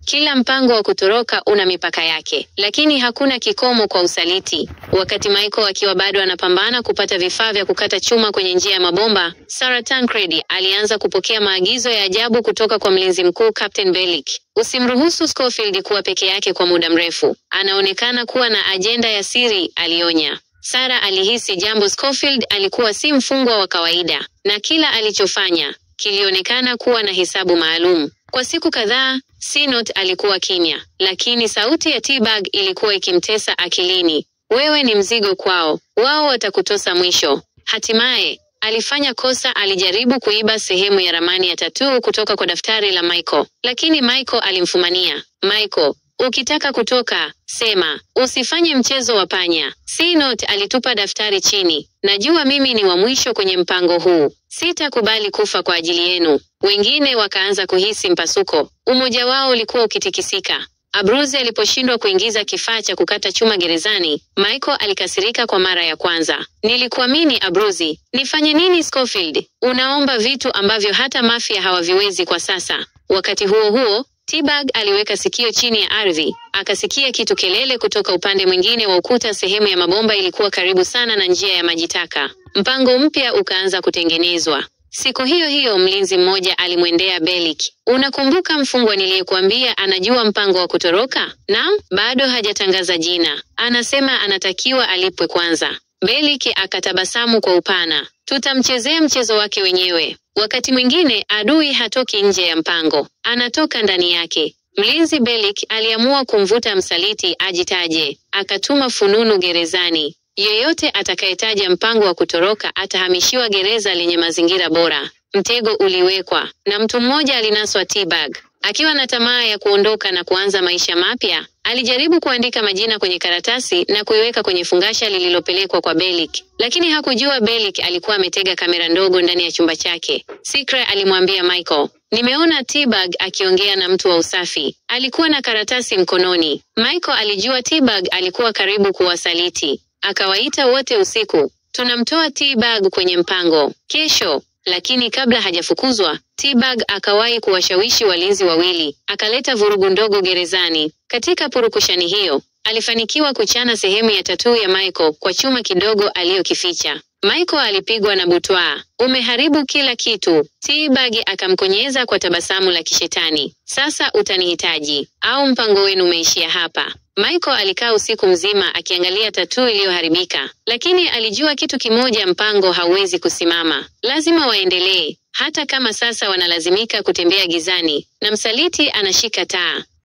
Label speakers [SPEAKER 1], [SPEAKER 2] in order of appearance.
[SPEAKER 1] Kila mpango wa kutoroka una mipaka yake, lakini hakuna kikomo kwa usaliti. Wakati Michael akiwa bado anapambana kupata vifaa vya kukata chuma kwenye njia ya mabomba, Sarah Tancredi alianza kupokea maagizo ya ajabu kutoka kwa mlinzi mkuu Captain Bellick. Usimruhusu Scofield kuwa peke yake kwa muda mrefu. Anaonekana kuwa na ajenda ya siri, alionya. Sarah alihisi jambo. Scofield alikuwa si mfungwa wa kawaida, na kila alichofanya kilionekana kuwa na hesabu maalum. Kwa siku kadhaa, Sinot alikuwa kimya, lakini sauti ya T-Bag ilikuwa ikimtesa akilini. Wewe ni mzigo kwao, wao watakutosa mwisho. Hatimaye, alifanya kosa. Alijaribu kuiba sehemu ya ramani ya tattoo kutoka kwa daftari la Michael, lakini Michael alimfumania. Michael, ukitaka kutoka, sema, usifanye mchezo wa panya. Sinot alitupa daftari chini. Najua mimi ni wa mwisho kwenye mpango huu. Sitakubali kufa kwa ajili yenu. Wengine wakaanza kuhisi mpasuko. Umoja wao ulikuwa ukitikisika. Abruzzi aliposhindwa kuingiza kifaa cha kukata chuma gerezani, Michael alikasirika kwa mara ya kwanza. Nilikuamini Abruzzi. Nifanye nini Scofield? Unaomba vitu ambavyo hata mafia hawaviwezi kwa sasa. Wakati huo huo, T-Bag aliweka sikio chini ya ardhi. Akasikia kitu kelele kutoka upande mwingine wa ukuta. Sehemu ya mabomba ilikuwa karibu sana na njia ya maji taka. Mpango mpya ukaanza kutengenezwa. Siku hiyo hiyo mlinzi mmoja alimwendea Bellick. Unakumbuka mfungwa niliyekuambia anajua mpango wa kutoroka? Naam, bado hajatangaza jina. Anasema anatakiwa alipwe kwanza. Bellick akatabasamu kwa upana. Tutamchezea mchezo wake wenyewe. Wakati mwingine adui hatoki nje ya mpango, anatoka ndani yake. Mlinzi Bellick aliamua kumvuta msaliti ajitaje. Akatuma fununu gerezani. Yeyote atakayetaja mpango wa kutoroka atahamishiwa gereza lenye mazingira bora. Mtego uliwekwa, na mtu mmoja alinaswa. T-Bag akiwa na tamaa ya kuondoka na kuanza maisha mapya, alijaribu kuandika majina kwenye karatasi na kuiweka kwenye fungasha lililopelekwa kwa Bellick, lakini hakujua Bellick alikuwa ametega kamera ndogo ndani ya chumba chake. Sikra alimwambia Michael, nimeona T-Bag akiongea na mtu wa usafi. Alikuwa na karatasi mkononi. Michael alijua T-Bag alikuwa karibu kuwasaliti. Akawaita wote usiku. Tunamtoa T-Bag kwenye mpango kesho. Lakini kabla hajafukuzwa, T-Bag akawahi kuwashawishi walinzi wawili. Akaleta vurugu ndogo gerezani. Katika purukushani hiyo, alifanikiwa kuchana sehemu ya tattoo ya Michael kwa chuma kidogo aliyokificha. Michael alipigwa na butwaa. Umeharibu kila kitu. T-Bag akamkonyeza kwa tabasamu la kishetani. Sasa utanihitaji, au mpango wenu umeishia hapa. Michael alikaa usiku mzima akiangalia tattoo iliyoharibika, lakini alijua kitu kimoja: mpango hauwezi kusimama. Lazima waendelee, hata kama sasa wanalazimika kutembea gizani na msaliti anashika taa.